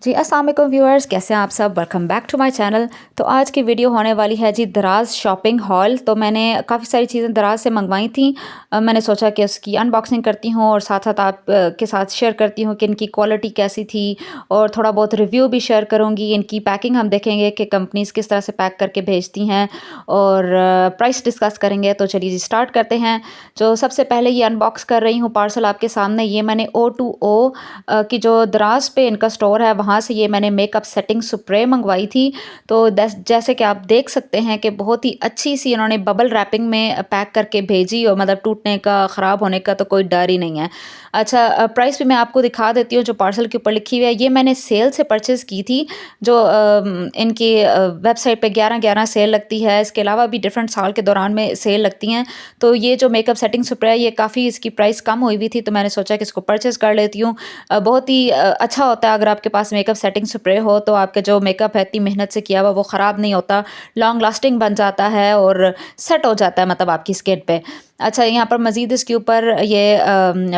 जी अस्सलाम वालेकुम व्यूअर्स, कैसे हैं आप सब। Welcome back to my channel. तो आज की वीडियो होने वाली है जी दराज शॉपिंग हॉल। तो मैंने काफ़ी सारी चीज़ें दराज से मंगवाई थी। मैंने सोचा कि उसकी अनबॉक्सिंग करती हूँ और साथ साथ आप के साथ शेयर करती हूँ कि इनकी क्वालिटी कैसी थी और थोड़ा बहुत रिव्यू भी शेयर करूँगी। इनकी पैकिंग हम देखेंगे कि कंपनीज़ किस तरह से पैक करके भेजती हैं और प्राइस डिस्कस करेंगे। तो चलिए जी स्टार्ट करते हैं। जो सबसे पहले ये अनबॉक्स कर रही हूँ पार्सल आपके सामने, ये मैंने O2O की जो दराज पे इनका स्टोर है वहाँ से ये मैंने मेकअप सेटिंग स्प्रे मंगवाई थी। तो जैसे कि आप देख सकते हैं कि बहुत ही अच्छी सी इन्होंने बबल रैपिंग में पैक करके भेजी और मतलब टूटने का, ख़राब होने का तो कोई डर ही नहीं है। अच्छा, प्राइस भी मैं आपको दिखा देती हूँ जो पार्सल के ऊपर लिखी हुई है। ये मैंने सेल से परचेज़ की थी। जो इनकी वेबसाइट पे 11-11 सेल लगती है। इसके अलावा भी डिफरेंट साल के दौरान में सेल लगती हैं। तो ये जो मेकअप सेटिंग स्प्रे है ये काफ़ी इसकी प्राइस कम हुई हुई थी, तो मैंने सोचा कि इसको परचेज़ कर लेती हूँ। बहुत ही अच्छा होता है अगर आपके पास मेकअप सेटिंग स्प्रे हो, तो आपका जो मेकअप है इतनी मेहनत से किया हुआ वो ख़राब नहीं होता, लॉन्ग लास्टिंग बन जाता है और सेट हो जाता है मतलब आपकी स्किन पे। अच्छा, यहाँ पर मज़ीद इसके ऊपर ये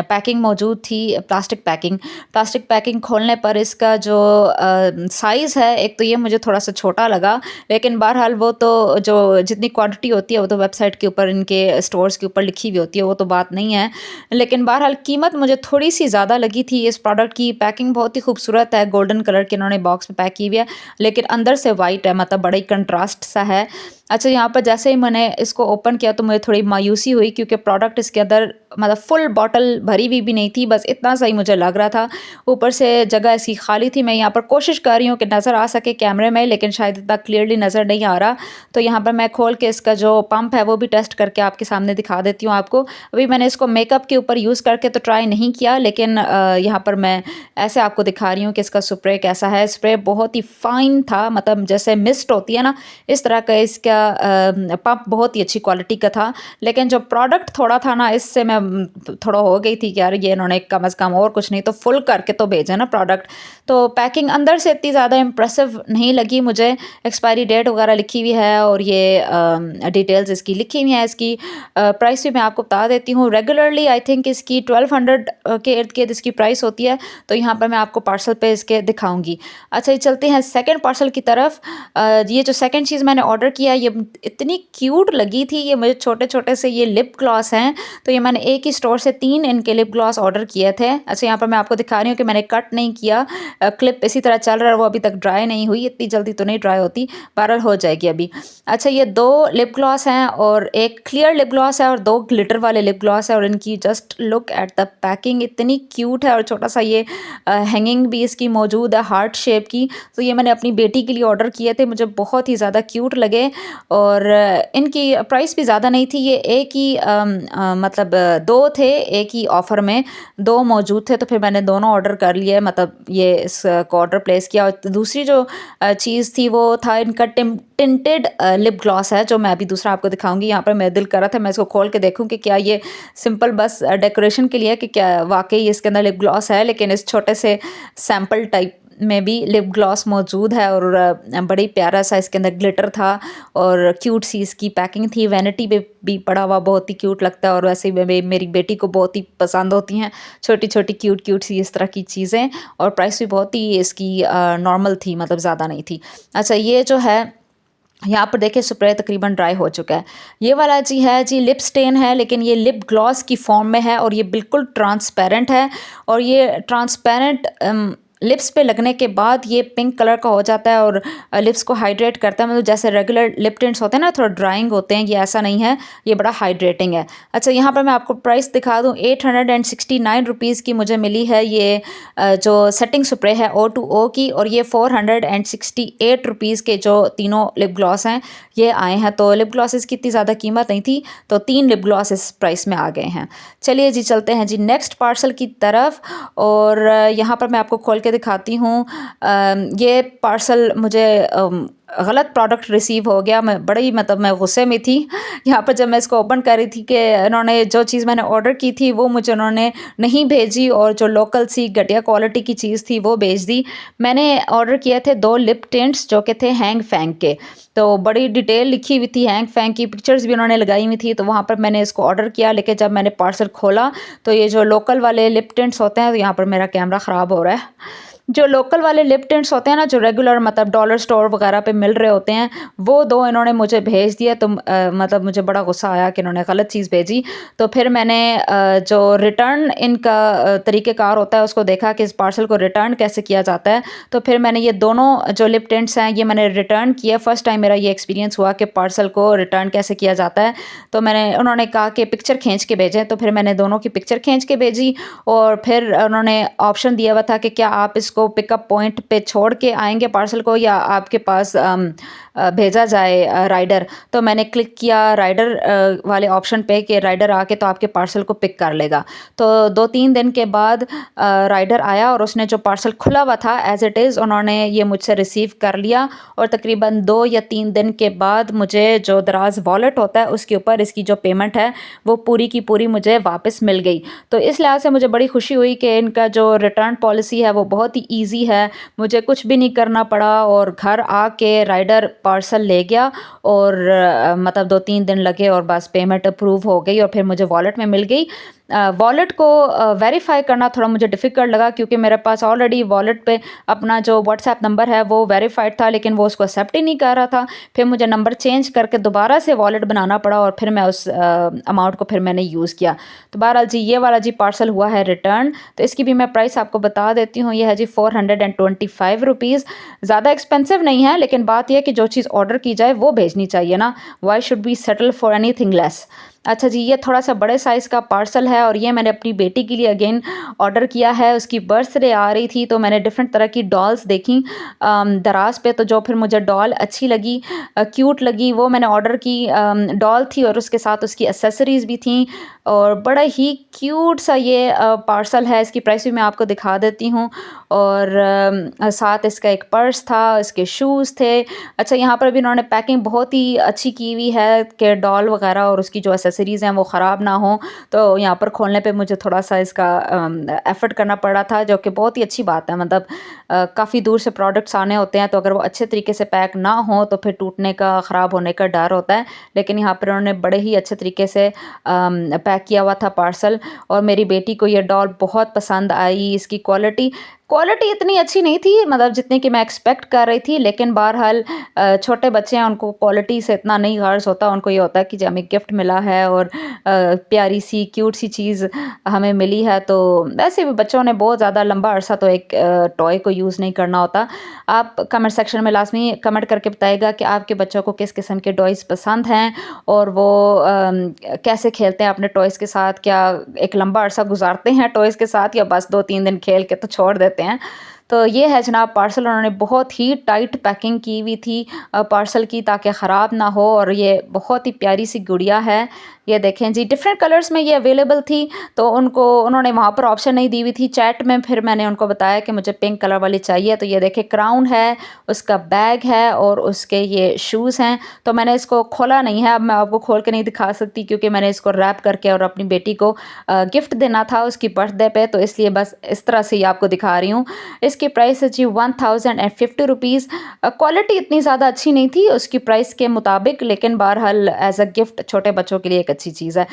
पैकिंग मौजूद थी, प्लास्टिक पैकिंग खोलने पर इसका जो साइज़ है, एक तो ये मुझे थोड़ा सा छोटा लगा, लेकिन बहरहाल वो तो जो जितनी क्वांटिटी होती है वो तो वेबसाइट के ऊपर, इनके स्टोर्स के ऊपर लिखी हुई होती है, वो तो बात नहीं है। लेकिन बहरहाल कीमत मुझे थोड़ी-सी ज़्यादा लगी थी। इस प्रोडक्ट की पैकिंग बहुत ही खूबसूरत है, गोल्डन कलर के इन्होंने बॉक्स में पैक की हुई है, लेकिन अंदर से वाइट है, मतलब बड़ा ही कंट्रास्ट सा है। अच्छा, यहाँ पर जैसे ही मैंने इसको ओपन किया तो मुझे थोड़ी मायूसी हुई क्योंकि प्रोडक्ट इसके अंदर मतलब फुल बॉटल भरी हुई भी नहीं थी, बस इतना सा ही मुझे लग रहा था। ऊपर से जगह इसकी खाली थी। मैं यहाँ पर कोशिश कर रही हूँ कि नज़र आ सके कैमरे में, लेकिन शायद इतना क्लियरली नज़र नहीं आ रहा। तो यहाँ पर मैं खोल के इसका जो पंप है वो भी टेस्ट करके आपके सामने दिखा देती हूँ आपको। अभी मैंने इसको मेकअप के ऊपर यूज़ करके तो ट्राई नहीं किया, लेकिन यहाँ पर मैं ऐसे आपको दिखा रही हूँ कि इसका स्प्रे कैसा है। स्प्रे बहुत ही फाइन था, मतलब जैसे मिस्ट होती है ना, इस तरह का इसका पंप बहुत ही अच्छी क्वालिटी का था। लेकिन जो प्रोडक्ट थोड़ा था ना, इससे मैं थोड़ा हो गई थी कि यार ये इन्होंने कम से कम और कुछ नहीं तो फुल करके तो भेजा ना प्रोडक्ट। तो पैकिंग अंदर से इतनी ज़्यादा इम्प्रेसिव नहीं लगी मुझे। एक्सपायरी डेट वगैरह लिखी हुई है और ये डिटेल्स इसकी लिखी हुई हैं। इसकी प्राइस भी मैं आपको बता देती हूँ। रेगुलरली आई थिंक इसकी 1200 के इर्द गिर्द इसकी प्राइस होती है। तो यहाँ पर मैं आपको पार्सल पे इसके दिखाऊंगी। अच्छा, ये चलते हैं सेकंड पार्सल की तरफ। ये जो सेकंड चीज़ मैंने ऑर्डर किया ये इतनी क्यूट लगी थी। ये मुझे छोटे छोटे से ये लिप ग्लॉस हैं। तो ये मैंने एक ही स्टोर से 3 इनके लिप ग्लॉस ऑर्डर किए थे। अच्छा, यहाँ पर मैं आपको दिखा रही हूँ कि मैंने कट नहीं किया। क्लिप इसी तरह चल रहा है, वो अभी तक ड्राई नहीं हुई, इतनी जल्दी तो नहीं ड्राई होती, बहरहाल हो जाएगी अभी। अच्छा, ये 2 लिप ग्लॉस हैं और एक क्लियर लिप ग्लॉस है और 2 ग्लिटर वाले लिप ग्लॉस है। और इनकी just look at the packing, इतनी क्यूट है। और छोटा सा ये हैंगिंग भी इसकी मौजूद है हार्ट शेप की। तो ये मैंने अपनी बेटी के लिए ऑर्डर किए थे, मुझे बहुत ही ज़्यादा क्यूट लगे। और इनकी प्राइस भी ज़्यादा नहीं थी। ये एक ही मतलब 2 थे, एक ही ऑफ़र में 2 मौजूद थे, तो फिर मैंने दोनों ऑर्डर कर लिए, मतलब ये इसको ऑर्डर प्लेस किया। और दूसरी जो चीज़ थी वो था इनका टिंटेड लिप ग्लॉस है, जो मैं अभी दूसरा आपको दिखाऊंगी। यहाँ पर मेरा दिल कर रहा था मैं इसको खोल के देखूं कि क्या ये सिंपल बस डेकोरेशन के लिए है कि क्या वाकई इसके अंदर लिप ग्लॉस है। लेकिन इस छोटे से सैम्पल टाइप में भी लिप ग्लॉस मौजूद है और बड़ी प्यारा सा इसके अंदर ग्लिटर था और क्यूट सी इसकी पैकिंग थी। वैनिटी पे भी पड़ा हुआ बहुत ही क्यूट लगता है और वैसे ही मेरी बेटी को बहुत ही पसंद होती हैं छोटी छोटी क्यूट क्यूट सी इस तरह की चीज़ें। और प्राइस भी बहुत ही इसकी नॉर्मल थी, मतलब ज़्यादा नहीं थी। अच्छा, ये जो है यहाँ पर देखिए स्प्रे तकरीबन ड्राई हो चुका है। ये वाला जी है जी लिप स्टेन है, लेकिन ये लिप ग्लॉस की फॉर्म में है और ये बिल्कुल ट्रांसपेरेंट है। और ये ट्रांसपेरेंट लिप्स पे लगने के बाद ये पिंक कलर का हो जाता है और लिप्स को हाइड्रेट करता है। मतलब जैसे रेगुलर लिप टिंट्स होते हैं ना, थोड़ा ड्राइंग होते हैं, ये ऐसा नहीं है, ये बड़ा हाइड्रेटिंग है। अच्छा, यहाँ पर मैं आपको प्राइस दिखा दूँ। 869 रुपीज़ की मुझे मिली है ये जो सेटिंग स्प्रे है O2O की। और ये 468 रुपीज़ के जो तीनों लिप ग्लॉस हैं ये आए हैं। तो लिप ग्लॉसेस की इतनी ज़्यादा कीमत नहीं थी, तो 3 लिप ग्लॉस इस प्राइस में आ गए हैं। चलिए जी चलते हैं जी नेक्स्ट पार्सल की तरफ। और यहाँ पर मैं आपको खोल के दिखाती हूँ। ये पार्सल मुझे गलत प्रोडक्ट रिसीव हो गया। मैं बड़ी मतलब मैं गुस्से में थी यहाँ पर जब मैं इसको ओपन कर रही थी कि इन्होंने जो चीज़ मैंने ऑर्डर की थी वो मुझे उन्होंने नहीं भेजी और जो लोकल सी घटिया क्वालिटी की चीज़ थी वो भेज दी। मैंने ऑर्डर किए थे 2 लिप टिंट्स जो कि थे हैंग फैंग के। तो बड़ी डिटेल लिखी हुई थी, हैंग फैंग की पिक्चर्स भी उन्होंने लगाई हुई थी। तो वहाँ पर मैंने इसको ऑर्डर किया, लेकिन जब मैंने पार्सल खोला तो ये जो लोकल वाले लिप टिंट्स होते हैं, तो यहाँ पर मेरा कैमरा ख़राब हो रहा है। जो लोकल वाले लिप टिंट्स होते हैं ना, जो रेगुलर मतलब डॉलर स्टोर वगैरह पे मिल रहे होते हैं, वो 2 इन्होंने मुझे भेज दिए। तो मतलब मुझे बड़ा गुस्सा आया कि इन्होंने गलत चीज़ भेजी। तो फिर मैंने जो रिटर्न इनका तरीक़ेकार होता है उसको देखा कि इस पार्सल को रिटर्न कैसे किया जाता है। तो फिर मैंने ये दोनों जो लिप टिंट्स हैं ये मैंने रिटर्न किए। फर्स्ट टाइम मेरा ये एक्सपीरियंस हुआ कि पार्सल को रिटर्न कैसे किया जाता है। तो उन्होंने कहा कि पिक्चर खींच के भेजें, तो फिर मैंने दोनों की पिक्चर खींच के भेजी। और फिर उन्होंने ऑप्शन दिया हुआ था कि क्या आप इसको पिकअप पॉइंट पे छोड़ के आएँगे पार्सल को, या आपके पास भेजा जाए राइडर। तो मैंने क्लिक किया राइडर वाले ऑप्शन पे कि राइडर आके तो आपके पार्सल को पिक कर लेगा। तो 2-3 दिन के बाद राइडर आया और उसने जो पार्सल खुला हुआ था एज़ इट इज़ उन्होंने ये मुझसे रिसीव कर लिया। और तकरीबन 2 या 3 दिन के बाद मुझे जो दराज़ वॉलेट होता है उसके ऊपर इसकी जो पेमेंट है वो पूरी की पूरी मुझे वापस मिल गई। तो इस लिहाज से मुझे बड़ी खुशी हुई कि इनका जो रिटर्न पॉलिसी है वो बहुत ही ईज़ी है। मुझे कुछ भी नहीं करना पड़ा और घर आके राइडर पार्सल ले गया। और मतलब 2-3 दिन लगे और बस पेमेंट अप्रूव हो गई और फिर मुझे वॉलेट में मिल गई। वॉलेट को वेरीफ़ाई करना थोड़ा मुझे डिफ़िकल्ट लगा, क्योंकि मेरे पास ऑलरेडी वॉलेट पे अपना जो व्हाट्सएप नंबर है वो वेरीफ़ाइड था, लेकिन वो उसको एक्सेप्ट ही नहीं कर रहा था। फिर मुझे नंबर चेंज करके दोबारा से वॉलेट बनाना पड़ा और फिर मैं उस अमाउंट को फिर मैंने यूज़ किया। तो बहरहाल जी ये वाला जी पार्सल हुआ है रिटर्न। तो इसकी भी मैं प्राइस आपको बता देती हूँ। ये है जी 425 रुपीज़। ज़्यादा एक्सपेंसिव नहीं है, लेकिन बात ये है कि जो चीज़ ऑर्डर की जाए वो भेजनी चाहिए ना। Why should we settle for anything less. अच्छा जी, ये थोड़ा-सा बड़े साइज़ का पार्सल है और ये मैंने अपनी बेटी के लिए अगेन ऑर्डर किया है। उसकी बर्थडे आ रही थी तो मैंने डिफ़रेंट तरह की डॉल्स देखी दराज़ पे। तो जो फिर मुझे डॉल अच्छी लगी, क्यूट लगी, वो मैंने ऑर्डर की। डॉल थी और उसके साथ उसकी एक्सेसरीज़ भी थी और बड़ा ही क्यूट सा ये पार्सल है। इसकी प्राइस भी मैं आपको दिखा देती हूँ। और साथ इसका एक पर्स था, इसके शूज़ थे। अच्छा, यहाँ पर भी इन्होंने पैकिंग बहुत ही अच्छी की हुई है कि डॉल वगैरह और उसकी जो एक्सेसरीज़ हैं वो ख़राब ना हो। तो यहाँ पर खोलने पे मुझे थोड़ा-सा इसका एफ़र्ट करना पड़ा था, जो कि बहुत ही अच्छी बात है। मतलब काफ़ी दूर से प्रोडक्ट्स आने होते हैं तो अगर वो अच्छे तरीके से पैक ना हो तो फिर टूटने का, ख़राब होने का डर होता है। लेकिन यहाँ पर उन्होंने बड़े ही अच्छे तरीके से पैक किया हुआ था पार्सल। और मेरी बेटी को ये डॉल बहुत पसंद आई। इसकी क्वालिटी क्वालिटी इतनी अच्छी नहीं थी, मतलब जितनी कि मैं एक्सपेक्ट कर रही थी, लेकिन बहरहाल छोटे बच्चे हैं, उनको क्वालिटी से इतना नहीं गर्ज़ होता। उनको ये होता है कि जो हमें गिफ्ट मिला है और प्यारी सी क्यूट सी चीज़ हमें मिली है। तो वैसे भी बच्चों ने बहुत ज़्यादा लंबा अरसा तो एक टॉय को यूज़ नहीं करना होता। आप कमेंट सेक्शन में लाज़मी कमेंट करके बताइएगा कि आपके बच्चों को किस किस्म के टॉयज़ पसंद हैं और वो कैसे खेलते हैं अपने टॉयज़ के साथ। क्या एक लंबा अरसा गुज़ारते हैं टॉयज़ के साथ, या बस 2-3 दिन खेल के तो छोड़ देते हैं। तो ये है जनाब पार्सल। उन्होंने बहुत ही टाइट पैकिंग की हुई थी पार्सल की, ताकि ख़राब ना हो। और ये बहुत ही प्यारी सी गुड़िया है। ये देखें जी, डिफरेंट कलर्स में ये अवेलेबल थी। तो उन्होंने वहाँ पर ऑप्शन नहीं दी हुई थी चैट में। फिर मैंने उनको बताया कि मुझे पिंक कलर वाली चाहिए। तो ये देखें, क्राउन है, उसका बैग है और उसके ये शूज़ हैं। तो मैंने इसको खोला नहीं है, अब मैं आपको खोल के नहीं दिखा सकती, क्योंकि मैंने इसको रैप करके और अपनी बेटी को गिफ्ट देना था उसकी बर्थडे पे। तो इसलिए बस इस तरह से ही आपको दिखा रही हूँ। इसकी प्राइस है जी 1050 रुपीज़। क्वालिटी इतनी ज़्यादा अच्छी नहीं थी उसकी प्राइस के मुताबिक, लेकिन बहरहाल एज़ अ गिफ्ट छोटे बच्चों के लिए एक अच्छी चीज़ है।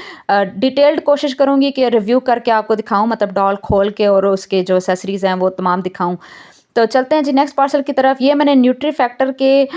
डिटेल्ड कोशिश करूँगी कि रिव्यू करके आपको दिखाऊँ, मतलब डॉल खोल के और उसके जो एक्सेसरीज़ हैं वो तमाम दिखाऊँ। तो चलते हैं जी नेक्स्ट पार्सल की तरफ। ये मैंने न्यूट्री फैक्टर के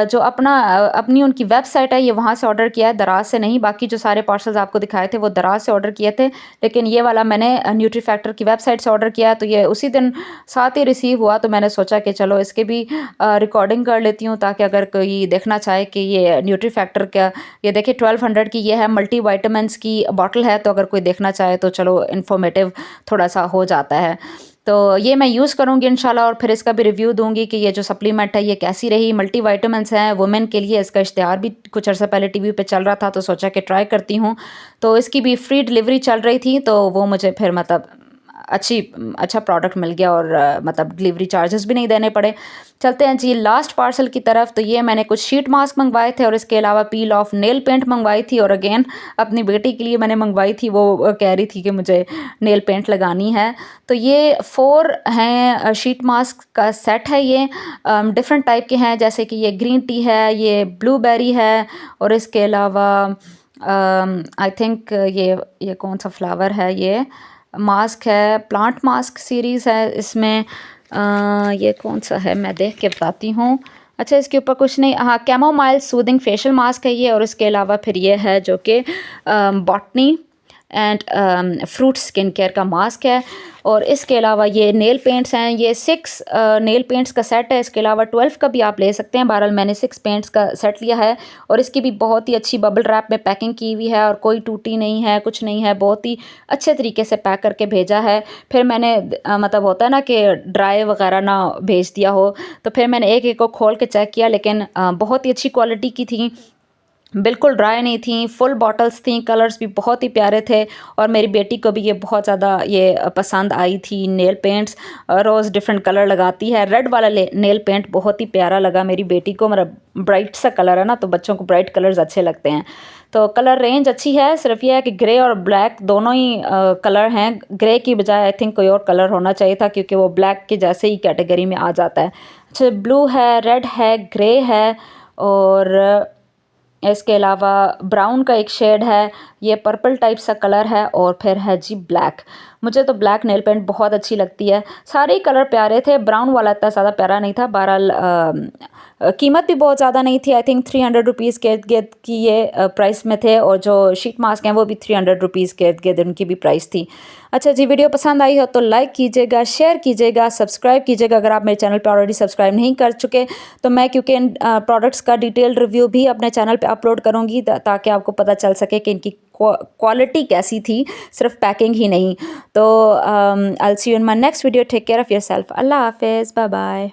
जो अपनी उनकी वेबसाइट है, ये वहाँ से ऑर्डर किया है, दराज़ से नहीं। बाकी जो सारे पार्सल्स आपको दिखाए थे वो दराज़ से ऑर्डर किए थे, लेकिन ये वाला मैंने न्यूट्री फैक्टर की वेबसाइट से ऑर्डर किया है। तो ये उसी दिन साथ ही रिसीव हुआ। तो मैंने सोचा कि चलो इसके भी रिकॉर्डिंग कर लेती हूँ, ताकि अगर कोई देखना चाहे कि ये न्यूट्री फैक्टर का, ये देखिए 1200 की ये है, मल्टी विटामिन्स की बॉटल है। तो अगर कोई देखना चाहे तो चलो इन्फॉर्मेटिव थोड़ा सा हो जाता है। तो ये मैं यूज़ करूँगी इंशाल्लाह और फिर इसका भी रिव्यू दूँगी कि ये जो सप्लीमेंट है ये कैसी रही। मल्टी विटामिन्स हैं वुमेन के लिए। इसका इश्तिहार भी कुछ अर्सा पहले टीवी पे चल रहा था, तो सोचा कि ट्राई करती हूँ। तो इसकी भी फ्री डिलीवरी चल रही थी, तो वो मुझे फिर मतलब अच्छा प्रोडक्ट मिल गया और मतलब डिलीवरी चार्जेस भी नहीं देने पड़े। चलते हैं जी लास्ट पार्सल की तरफ। तो ये मैंने कुछ शीट मास्क मंगवाए थे और इसके अलावा पील ऑफ नेल पेंट मंगवाई थी। और अगेन अपनी बेटी के लिए मैंने मंगवाई थी, वो कह रही थी कि मुझे नेल पेंट लगानी है। तो ये 4 हैं शीट मास्क का सेट है। ये डिफरेंट टाइप के हैं, जैसे कि ये ग्रीन टी है, ये ब्लूबेरी है और इसके अलावा आई थिंक ये कौन सा फ्लावर है, ये मास्क है, प्लांट मास्क सीरीज़ है इसमें। ये कौन सा है मैं देख के बताती हूँ। अच्छा इसके ऊपर कुछ नहीं, हाँ कैमोमाइल सूदिंग फेशियल मास्क है ये, और इसके अलावा फिर ये है जो कि botany and fruit skin care का मास्क है। और इसके अलावा ये नेल पेंट्स हैं, ये 6 नेल पेंट्स का सेट है। इसके अलावा 12 का भी आप ले सकते हैं। बहरहाल मैंने 6 पेंट्स का सेट लिया है, और इसकी भी बहुत ही अच्छी बबल रैप में पैकिंग की हुई है, और कोई टूटी नहीं है, कुछ नहीं है, बहुत ही अच्छे तरीके से पैक करके भेजा है। फिर मैंने मतलब होता है ना कि ड्राई वगैरह ना भेज दिया हो, तो फिर मैंने एक एक को खोल के चेक किया, लेकिन बहुत ही अच्छी क्वालिटी की थी, बिल्कुल ड्राई नहीं थी, फुल बॉटल्स थी, कलर्स भी बहुत ही प्यारे थे। और मेरी बेटी को भी ये बहुत ज़्यादा ये पसंद आई थी नेल पेंट्स। रोज़ डिफरेंट कलर लगाती है, रेड वाला नेल पेंट बहुत ही प्यारा लगा मेरी बेटी को। मेरा ब्राइट सा कलर है ना, तो बच्चों को ब्राइट कलर्स अच्छे लगते हैं। तो कलर रेंज अच्छी है, सिर्फ ये है कि ग्रे और ब्लैक दोनों ही कलर हैं। ग्रे की बजाय आई थिंक कोई और कलर होना चाहिए था, क्योंकि वो ब्लैक के जैसे ही कैटेगरी में आ जाता है। अच्छा ब्लू है, रेड है, ग्रे है, और इसके अलावा ब्राउन का एक शेड है, ये पर्पल टाइप सा कलर है, और फिर है जी ब्लैक। मुझे तो ब्लैक नेल पेंट बहुत अच्छी लगती है। सारे ही कलर प्यारे थे, ब्राउन वाला इतना ज़्यादा प्यारा नहीं था। बहरहाल कीमत भी बहुत ज़्यादा नहीं थी, आई थिंक 300 रुपीज़ के इर्द गिर्द की ये प्राइस में थे। और जो शीट मास्क हैं वो भी 300 रुपीज़ के इर्द गिर्द उनकी भी प्राइस थी। अच्छा जी, वीडियो पसंद आई हो तो लाइक कीजिएगा, शेयर कीजिएगा, सब्सक्राइब कीजिएगा अगर आप मेरे चैनल पर ऑलरेडी सब्सक्राइब नहीं कर चुके। तो मैं क्योंकि इन प्रोडक्ट्स का डिटेल रिव्यू भी अपने चैनल पे अपलोड करूँगी, ताकि आपको पता चल सके कि इनकी क्वालिटी कैसी थी, सिर्फ पैकिंग ही नहीं। तो I will see you in my next video. Take care of yourself. अल्लाह हाफ़िज़, बाय बाय।